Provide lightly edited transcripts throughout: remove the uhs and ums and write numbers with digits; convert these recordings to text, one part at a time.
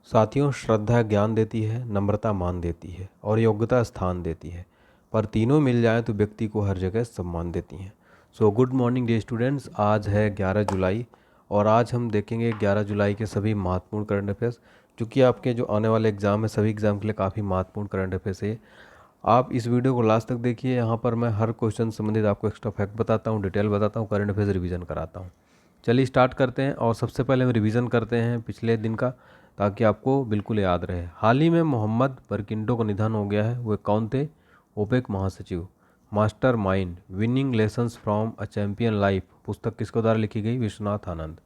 साथियों, श्रद्धा ज्ञान देती है, नम्रता मान देती है और योग्यता स्थान देती है, पर तीनों मिल जाएं तो व्यक्ति को हर जगह सम्मान देती हैं। So good morning day students. आज है 11 जुलाई और आज हम देखेंगे 11 जुलाई के सभी महत्वपूर्ण करंट अफेयर्स, क्योंकि आपके जो आने वाले एग्ज़ाम है सभी एग्ज़ाम के लिए काफ़ी महत्वपूर्ण करंट अफेयर्स है। आप इस वीडियो को लास्ट तक देखिए। यहाँ पर मैं हर क्वेश्चन संबंधित आपको एक्स्ट्रा फैक्ट बताता हूँ, डिटेल बताता हूँ, करंट अफेयर्स रिवीजन कराता हूँ। चलिए स्टार्ट करते हैं और सबसे पहले हम रिवीजन करते हैं पिछले दिन का, ताकि आपको बिल्कुल याद रहे। हाल ही में मोहम्मद बरकिंडो का निधन हो गया है। वे कौन थे? ओपेक महासचिव। Master mind winning lessons from a champion life पुस्तक किसके द्वारा लिखी गई? विश्वनाथ आनंद।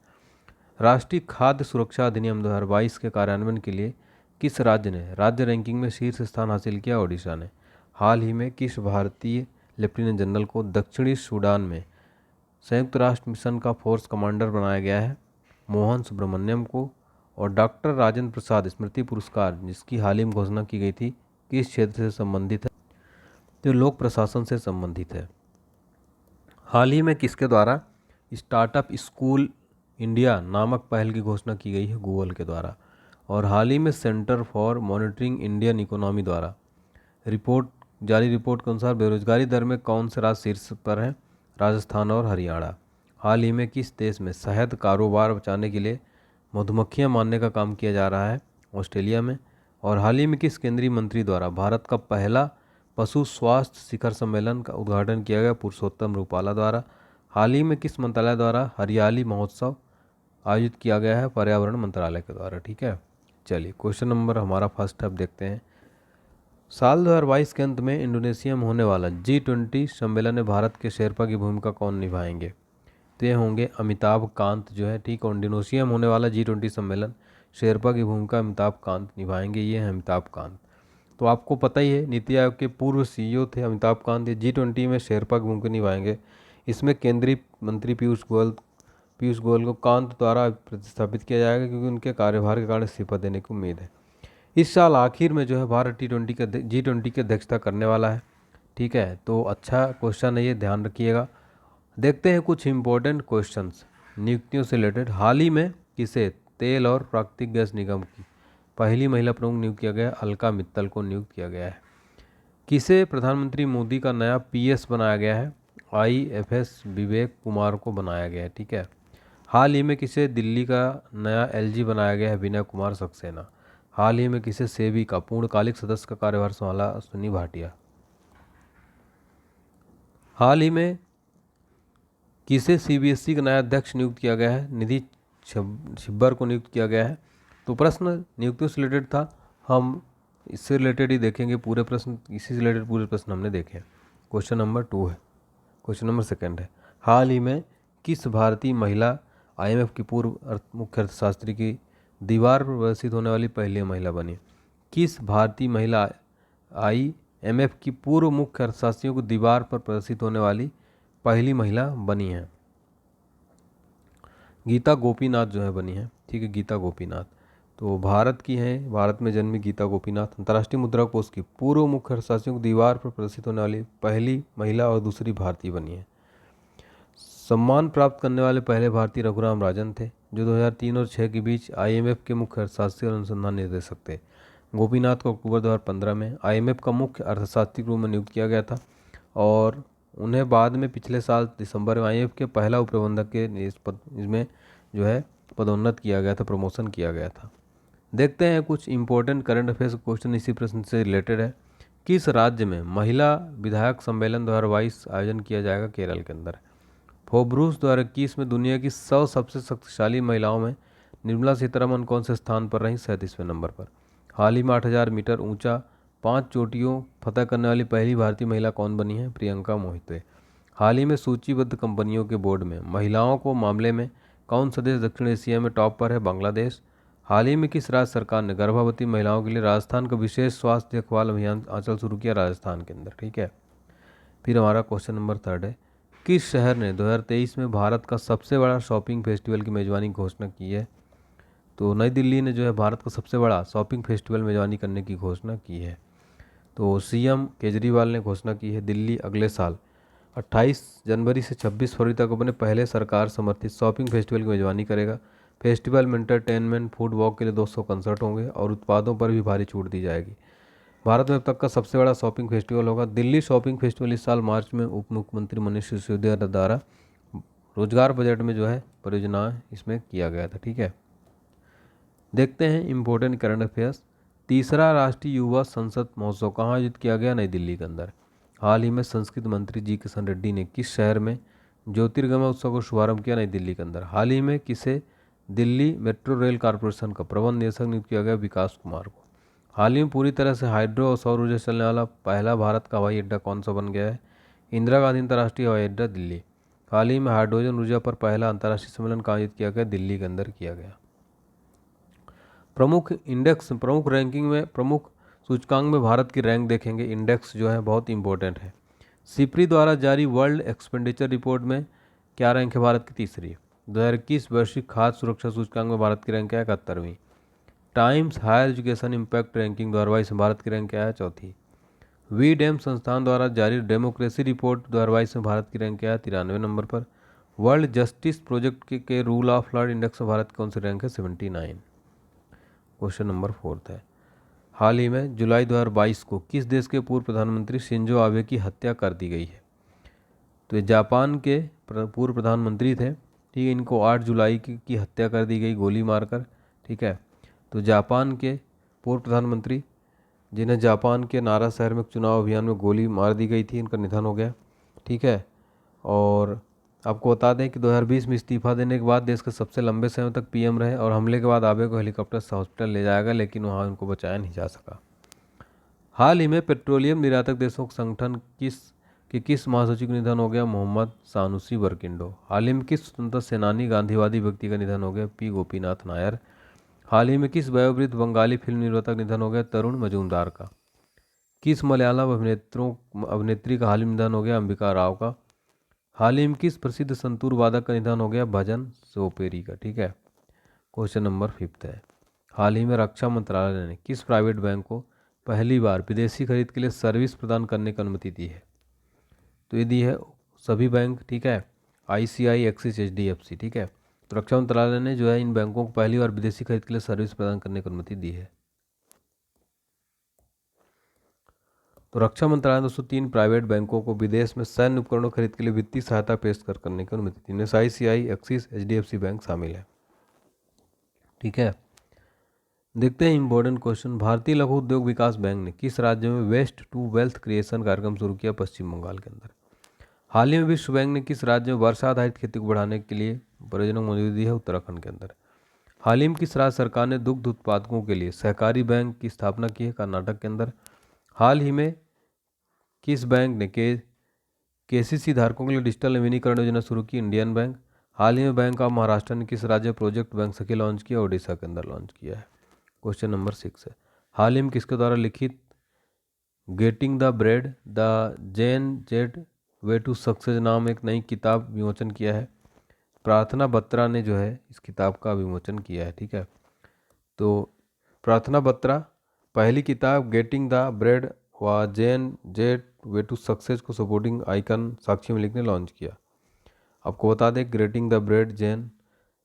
राष्ट्रीय खाद्य सुरक्षा अधिनियम 2022 के कार्यान्वयन के लिए किस राज्य ने राज्य रैंकिंग में शीर्ष स्थान हासिल किया? ओडिशा ने। हाल ही में किस भारतीय लेफ्टिनेंट जनरल को दक्षिणी सूडान में संयुक्त राष्ट्र मिशन का फोर्स कमांडर बनाया गया है? मोहन सुब्रमण्यम को। और डॉक्टर राजेंद्र प्रसाद स्मृति पुरस्कार जिसकी हाल ही में घोषणा की गई थी, किस क्षेत्र से संबंधित है? जो लोक प्रशासन से संबंधित है। हाल ही में किसके द्वारा स्टार्टअप स्कूल इंडिया नामक पहल की घोषणा की गई है? गूगल के द्वारा। और हाल ही में centre for monitoring Indian economy द्वारा जारी रिपोर्ट के अनुसार बेरोजगारी दर में कौन से राज्य शीर्ष पर है? राजस्थान और हरियाणा। हाल ही में किस देश में शहद कारोबार बचाने के लिए मधुमक्खियां मारने का काम किया जा रहा है? ऑस्ट्रेलिया में। और हाल ही में किस केंद्रीय मंत्री द्वारा भारत का पहला पशु स्वास्थ्य शिखर सम्मेलन का उद्घाटन किया गया? पुरुषोत्तम रूपाला द्वारा। हाल ही में किस मंत्रालय द्वारा हरियाली महोत्सव आयोजित किया गया है? पर्यावरण मंत्रालय के द्वारा। ठीक है, चलिए क्वेश्चन नंबर हमारा फर्स्ट अब देखते हैं। साल 2022 के अंत में इंडोनेशिया में होने वाला G20 सम्मेलन में भारत के शेरपा की भूमिका कौन निभाएंगे? तो ये होंगे अमिताभ कांत जो है। ठीक है, इंडोनेशिया में होने वाला G20 सम्मेलन शेरपा की भूमिका अमिताभ कांत निभाएंगे। ये हैं अमिताभ कांत। तो आपको पता ही है, नीति आयोग के पूर्व CEO थे अमिताभ कांत। ये G20 में शेरपा की भूमिका निभाएंगे। इसमें केंद्रीय मंत्री पीयूष गोयल को कांत द्वारा प्रतिस्थापित किया जाएगा, क्योंकि उनके कार्यभार के कारण इस्तीफा देने की उम्मीद है। इस साल आखिर में जो है भारत G20 की अध्यक्षता करने वाला है। ठीक है, तो अच्छा क्वेश्चन है ये, ध्यान रखिएगा। देखते हैं कुछ इंपॉर्टेंट क्वेश्चंस नियुक्तियों से रिलेटेड। हाल ही में किसे तेल और प्राकृतिक गैस निगम की पहली महिला प्रमुख नियुक्त किया गया? अलका मित्तल को नियुक्त किया गया है। किसे प्रधानमंत्री मोदी का नया PS बनाया गया है? IFS विवेक कुमार को बनाया गया है। ठीक है। हाल ही में किसे दिल्ली का नया LG बनाया गया है? विनय कुमार सक्सेना। हाल ही में किसे सेबी का पूर्णकालिक सदस्य का कार्यभार संभाला? अश्विनी भाटिया। हाल ही में किसे CBSE का नया अध्यक्ष नियुक्त किया गया है? निधि छिब्बर को नियुक्त किया गया है। तो प्रश्न नियुक्तियों से रिलेटेड था, हम इससे रिलेटेड ही देखेंगे पूरे प्रश्न, इसी से रिलेटेड पूरे प्रश्न हमने देखे। क्वेश्चन नंबर 2 है, क्वेश्चन नंबर 2 है। हाल ही में किस भारतीय महिला IMF की पूर्व मुख्य अर्थशास्त्री की दीवार पर प्रदर्शित होने वाली पहली महिला बनी? किस भारतीय महिला IMF की पूर्व मुख्य अर्थशास्त्रियों को दीवार पर प्रदर्शित होने वाली पहली महिला बनी है? गीता गोपीनाथ जो है बनी है। ठीक है, गीता गोपीनाथ तो भारत की हैं। भारत में जन्मी गीता गोपीनाथ अंतर्राष्ट्रीय मुद्रा कोष की पूर्व मुख्य अर्थशास्त्रियों को दीवार पर प्रदर्शित होने वाली पहली महिला और दूसरी भारतीय बनी है। सम्मान प्राप्त करने वाले पहले भारतीय रघुराम राजन थे, जो 2003 और 2006 के बीच IMF के मुख्य अर्थशास्त्री और अनुसंधान निर्देशक थे। गोपीनाथ को अक्टूबर 2015 में IMF का मुख्य अर्थशास्त्री के रूप में नियुक्त किया गया था और उन्हें बाद में पिछले साल दिसंबर में IMF के पहला उप प्रबंधक के इसमें जो है पदोन्नत किया गया था, प्रमोशन किया गया था। देखते हैं कुछ इंपॉर्टेंट करंट अफेयर्स क्वेश्चन इसी प्रश्न से रिलेटेड है। किस राज्य में महिला विधायक सम्मेलन 2022 आयोजन किया जाएगा? केरल के अंदर। फोर्ब्स 2021 में दुनिया की 100 सबसे शक्तिशाली महिलाओं में निर्मला सीतारमन कौन से स्थान पर रहीं? 37वें नंबर पर। हाल ही में 8000 मीटर ऊंचा 5 चोटियों फतह करने वाली पहली भारतीय महिला कौन बनी है? प्रियंका मोहिते। हाल ही में सूचीबद्ध कंपनियों के बोर्ड में महिलाओं को मामले में कौन सा देश दक्षिण एशिया में टॉप पर है? बांग्लादेश। हाल ही में किस राज्य सरकार ने गर्भवती महिलाओं के लिए राजस्थान का विशेष स्वास्थ्य देखभाल अभियान आंचल शुरू किया? राजस्थान के अंदर। ठीक है, फिर हमारा क्वेश्चन नंबर 3 है। किस शहर ने 2023 में भारत का सबसे बड़ा शॉपिंग फेस्टिवल की मेजबानी घोषणा की है? तो नई दिल्ली ने जो है भारत का सबसे बड़ा शॉपिंग फेस्टिवल मेजबानी करने की घोषणा की है। तो CM केजरीवाल ने घोषणा की है दिल्ली अगले साल 28 जनवरी से 26 फरवरी तक अपने पहले सरकार समर्थित शॉपिंग फेस्टिवल की मेजबानी करेगा। फेस्टिवल में एंटरटेनमेंट फूड वॉक के लिए 200 कंसर्ट होंगे और उत्पादों पर भी भारी छूट दी जाएगी। भारत में अब तक का सबसे बड़ा शॉपिंग फेस्टिवल होगा दिल्ली शॉपिंग फेस्टिवल। इस साल मार्च में उप मुख्यमंत्री मनीष सिसोदिया द्वारा रोजगार बजट में जो है परियोजना इसमें किया गया था। ठीक है, देखते हैं इम्पोर्टेंट करंट अफेयर्स। तीसरा राष्ट्रीय युवा संसद महोत्सव कहाँ आयोजित किया गया? नई दिल्ली के अंदर। हाल ही में संस्कृत मंत्री जी किशन रेड्डी ने किस शहर में ज्योतिर्गमय उत्सव का शुभारंभ किया? नई दिल्ली के अंदर। हाल ही में किसे दिल्ली मेट्रो रेल कॉरपोरेशन का प्रबंध निदेशक नियुक्त किया गया? विकास कुमार को। हाल ही में पूरी तरह से हाइड्रो और सौर ऊर्जा चलने वाला पहला भारत का हवाई अड्डा कौन सा बन गया है? इंदिरा गांधी अंतर्राष्ट्रीय हवाई अड्डा दिल्ली। हाल ही में हाइड्रोजन ऊर्जा पर पहला अंतर्राष्ट्रीय सम्मेलन कहाँ आयोजित किया गया? दिल्ली के अंदर किया गया। प्रमुख इंडेक्स, प्रमुख रैंकिंग में, प्रमुख सूचकांक में भारत की रैंक देखेंगे। इंडेक्स जो है बहुत इंपॉर्टेंट है। सिप्री द्वारा जारी वर्ल्ड एक्सपेंडिचर रिपोर्ट में क्या रैंक है भारत की? तीसरी। 2021 वैश्विक खाद्य सुरक्षा सूचकांक में भारत की रैंक क्या है? 71वीं। Times Higher Education impact ranking 2022 में भारत की रैंक क्या है? चौथी। वी डैम संस्थान द्वारा जारी डेमोक्रेसी रिपोर्ट 2022 में भारत की रैंक क्या है? 93 नंबर पर। वर्ल्ड जस्टिस प्रोजेक्ट के रूल ऑफ लॉ इंडेक्स में भारत की कौन सी रैंक है? 79। क्वेश्चन नंबर 4 है। हाल ही में जुलाई 2022 को किस देश के पूर्व प्रधानमंत्री शिंजो आबे की हत्या कर दी गई है? तो ये जापान के पूर्व प्रधानमंत्री थे। ठीक है, इनको 8 जुलाई की हत्या कर दी गई गोली मारकर। ठीक है, तो जापान के पूर्व प्रधानमंत्री जिन्हें जापान के नारा शहर में चुनाव अभियान में गोली मार दी गई थी, इनका निधन हो गया। ठीक है, और आपको बता दें कि 2020 में इस्तीफा देने के बाद देश के सबसे लंबे समय तक पीएम रहे और हमले के बाद आबे को हेलीकॉप्टर से हॉस्पिटल ले जाया गया, लेकिन वहां उनको बचाया नहीं जा सका। हाल ही में पेट्रोलियम निर्यातक देशों के संगठन किस महासचिव का निधन हो गया? मोहम्मद सानुसी बरकिंडो। हाल ही में किस स्वतंत्रता सेनानी गांधीवादी व्यक्ति का निधन हो गया? पी गोपीनाथ नायर। हाल ही में किस वयोवृद्ध बंगाली फिल्म निर्माता का निधन हो गया? तरुण मजूमदार का। किस मलयालम अभिनेत्री का हाल ही में निधन हो गया? अंबिका राव का। हाल ही में किस प्रसिद्ध संतूर वादक का निधन हो गया? भजन सोपेरी का। ठीक है, क्वेश्चन नंबर 5 है। हाल ही में रक्षा मंत्रालय ने किस प्राइवेट बैंक को पहली बार विदेशी खरीद के लिए सर्विस प्रदान करने की अनुमति दी है? तो ये दी है सभी बैंक। ठीक है, ICI, एक्सिस, HDFC। ठीक है, तो रक्षा मंत्रालय ने जो है इन बैंकों को पहली बार विदेशी खरीद के लिए सर्विस प्रदान करने की अनुमति दी है। तो रक्षा मंत्रालय ने दोस्तों 3 प्राइवेट बैंकों को विदेश में सैन्य उपकरणों खरीद के लिए वित्तीय सहायता पेश करने की अनुमति दी। इनमें ICI, एक्सिस, HDFC बैंक शामिल है। ठीक है, देखते हैं इंपॉर्टेंट क्वेश्चन। भारतीय लघु उद्योग विकास बैंक ने किस राज्य में वेस्ट टू वेल्थ क्रिएशन कार्यक्रम शुरू किया? पश्चिम बंगाल के अंदर। हाल ही में विश्व बैंक ने किस राज्य में वर्षा आधारित खेती को बढ़ाने के लिए परियोजना मंजूरी दी है? उत्तराखंड के अंदर। हाल ही में किस राज्य सरकार ने दुग्ध उत्पादकों के लिए सहकारी बैंक की स्थापना की है? कर्नाटक के अंदर। हाल ही में किस बैंक ने KCC धारकों के लिए डिजिटल नवीनीकरण योजना शुरू की? Indian bank. हाल ही में बैंक ऑफ महाराष्ट्र ने किस राज्य प्रोजेक्ट बैंक सखी लॉन्च किया? ओडिशा के अंदर लॉन्च किया है। क्वेश्चन नंबर 6 है। हाल ही में किसके द्वारा लिखित getting the bread the Gen Z way to success नाम एक नई किताब विमोचन किया है? प्रार्थना बत्रा ने जो है इस किताब का विमोचन किया है। ठीक है, तो प्रार्थना बत्रा पहली किताब गेटिंग द ब्रेड व Gen Z way to success को सपोर्टिंग आइकन साक्षी में लिखने लॉन्च किया। आपको बता दें ग्रेटिंग द ब्रेड जैन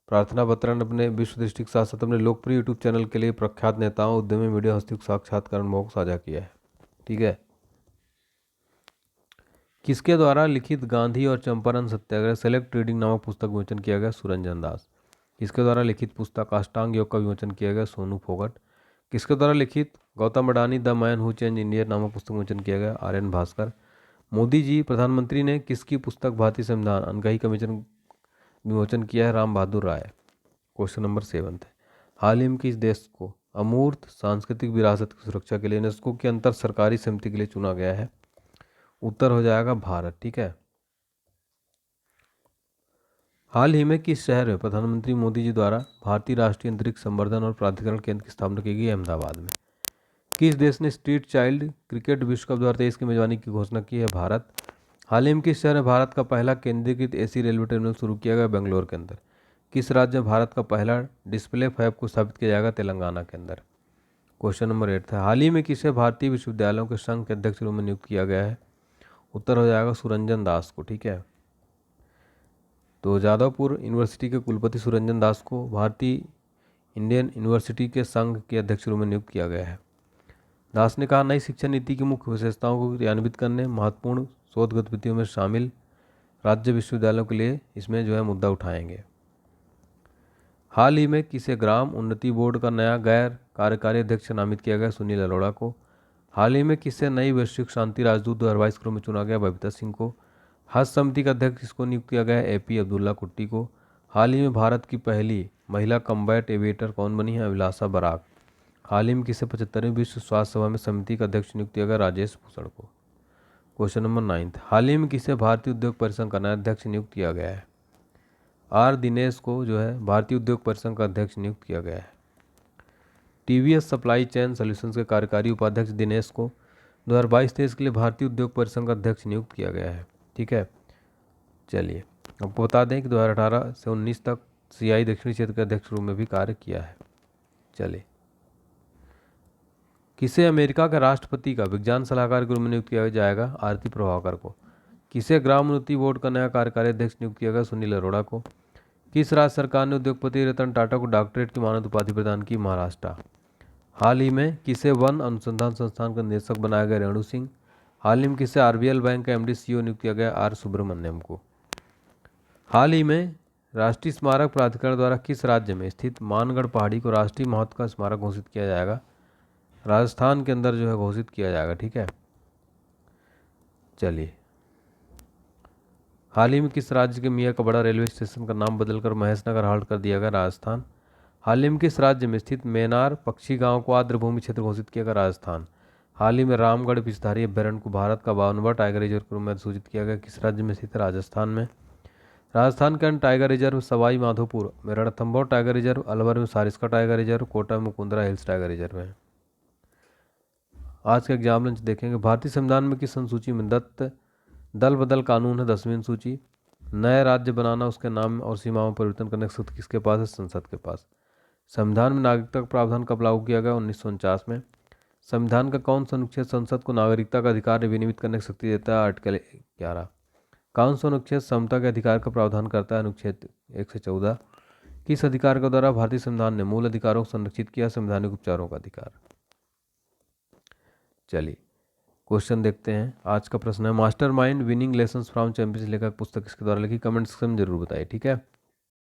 प्रार्थना बत्रा ने अपने विश्व दृष्टि के साथ साथ अपने लोकप्रिय यूट्यूब चैनल के लिए प्रख्यात नेताओं, उद्यमी, मीडिया हस्तियों के साक्षात्कार अनुभव को साझा किया है। ठीक है, किसके द्वारा लिखित गांधी और चंपारण सत्याग्रह सेलेक्ट रीडिंग नामक पुस्तक विमोचन किया गया? सुरंजन दास। किसके द्वारा लिखित पुस्तक अष्टांग योग का विमोचन किया गया? सोनू फोगट। किसके द्वारा लिखित Gautam Adani the man who change India नामक पुस्तक विमोचन किया गया? RN भास्कर। मोदी जी प्रधानमंत्री ने किसकी पुस्तक भारतीय संविधान अनकही कमीशन विमोचन किया है? राम बहादुर राय। क्वेश्चन नंबर 7 है। हाल ही में किस देश को अमूर्त सांस्कृतिक विरासत की सुरक्षा के लिए यूनेस्को की अंतर सरकारी समिति के लिए चुना गया है? उत्तर हो जाएगा भारत। ठीक है, हाल ही में किस शहर में प्रधानमंत्री मोदी जी द्वारा भारतीय राष्ट्रीय अंतरिक्ष संवर्धन और प्राधिकरण केंद्र की स्थापना की गई? अहमदाबाद में। किस देश ने स्ट्रीट चाइल्ड क्रिकेट विश्व कप 2023 की मेजबानी की घोषणा की है? भारत। हाल ही में किस शहर में भारत का पहला केंद्रीकृत AC रेलवे टर्मिनल शुरू किया गया? बेंगलोर के अंदर। किस राज्य में भारत का पहला डिस्प्ले फैब को स्थापित किया जाएगा? तेलंगाना के अंदर। क्वेश्चन नंबर 8 है। हाल ही में किसे भारतीय विश्वविद्यालयों के संघ के अध्यक्ष रूप में नियुक्त किया गया है? उत्तर हो जाएगा सुरंजन दास को। ठीक है, तो जादवपुर यूनिवर्सिटी के कुलपति सुरंजन दास को भारतीय इंडियन यूनिवर्सिटी के संघ के अध्यक्ष रूप में नियुक्त किया गया है। दास ने कहा, नई शिक्षा नीति की मुख्य विशेषताओं को क्रियान्वित करने, महत्वपूर्ण शोध गतिविधियों में शामिल राज्य विश्वविद्यालयों के लिए इसमें जो है मुद्दा उठाएंगे। हाल ही में किसे ग्राम उन्नति बोर्ड का नया गैर कार्यकारी अध्यक्ष नामित किया गया? सुनील अरोड़ा को। हाल ही में किसे नई वैश्विक शांति राजदूत 2022 के रूप में चुना गया? बबीता सिंह को। हज समिति का अध्यक्ष किसको नियुक्त किया गया है? AP अब्दुल्ला कुट्टी को। हाल ही में भारत की पहली महिला कम्बैट एविएटर कौन बनी है? अभिलाषा बराक। हाल ही में किसे 75वीं विश्व स्वास्थ्य सभा में समिति का अध्यक्ष नियुक्त किया गया? राजेश भूषण को। क्वेश्चन नंबर 9, हाल ही में किसे भारतीय उद्योग परिसंघ का नया अध्यक्ष नियुक्त किया गया है? R दिनेश को जो है भारतीय उद्योग परिसंघ का अध्यक्ष नियुक्त किया गया है। TVS सप्लाई चेन सॉल्यूशंस के कार्यकारी उपाध्यक्ष दिनेश को 2022-23 के लिए भारतीय उद्योग परिसंघ का अध्यक्ष नियुक्त किया गया है। ठीक है, चलिए आपको बता दें कि 2018 से 19 तक CI दक्षिणी क्षेत्र के अध्यक्ष रूप में भी कार्य किया है। चलिए, किसे अमेरिका के राष्ट्रपति का विज्ञान सलाहकार के रूप में नियुक्त किया जाएगा? आरती प्रभाकर को। किसे ग्राम उन्नति बोर्ड का नया कार्यकारी अध्यक्ष नियुक्त किया गया? सुनील अरोड़ा को। किस राज्य सरकार ने उद्योगपति रतन टाटा को डॉक्टरेट की मानद उपाधि प्रदान की? महाराष्ट्र। हाल ही में किसे वन अनुसंधान संस्थान का निदेशक बनाया गया? रेणु सिंह। हाल ही में किसे RBL बैंक का MD CEO नियुक्त किया गया? R सुब्रमण्यम को। हाल ही में राष्ट्रीय स्मारक प्राधिकरण द्वारा किस राज्य में स्थित मानगढ़ पहाड़ी को राष्ट्रीय महत्व का स्मारक घोषित किया जाएगा? राजस्थान के अंदर जो है घोषित किया जाएगा। ठीक है, चलिए, हाल ही में किस राज्य के मियाँ का बड़ा रेलवे स्टेशन का नाम बदलकर महेशनगर हाल्ट कर दिया गया? राजस्थान। हाल ही में किस राज्य में स्थित मेनार पक्षी गांव को आर्द्रभूमि क्षेत्र घोषित किया गया? राजस्थान। हाल ही में रामगढ़ विषधारी अभ्यारण्य को भारत का 52वां टाइगर रिजर्व के रूप में सूचित किया गया? किस राज्य में स्थित है? राजस्थान में। राजस्थान के अन्य टाइगर रिजर्व सवाई माधोपुर में रणथंभौर टाइगर रिजर्व, अलवर में सारिस्का टाइगर रिजर्व, कोटा में मुकुंदरा हिल्स टाइगर रिजर्व है। आज का एग्जाम लंच देखेंगे। भारतीय संविधान में किस अनुसूची में दत्त दल बदल कानून है? 10वीं अनुसूची। नए राज्य बनाना, उसके नाम और सीमाओं में परिवर्तन करने की शक्ति किसके पास है? संसद के पास। संविधान में नागरिकता का प्रावधान कब लागू किया गया? 1949 में। संविधान का कौन सा अनुच्छेद संसद को नागरिकता का अधिकार विनियमित करने की शक्ति देता है? आर्टिकल 11। कौन सा अनुच्छेद समता के अधिकार का प्रावधान करता है? अनुच्छेद 1 से 14। किस अधिकार के द्वारा भारतीय संविधान ने मूल अधिकारों को संरक्षित किया? संवैधानिक उपचारों का अधिकार। चलिए क्वेश्चन देखते हैं। आज का प्रश्न है, mastermind winning lessons from champions लेखक पुस्तक किसके द्वारा लिखी? कमेंट सेक्शन में जरूर बताइए। ठीक है।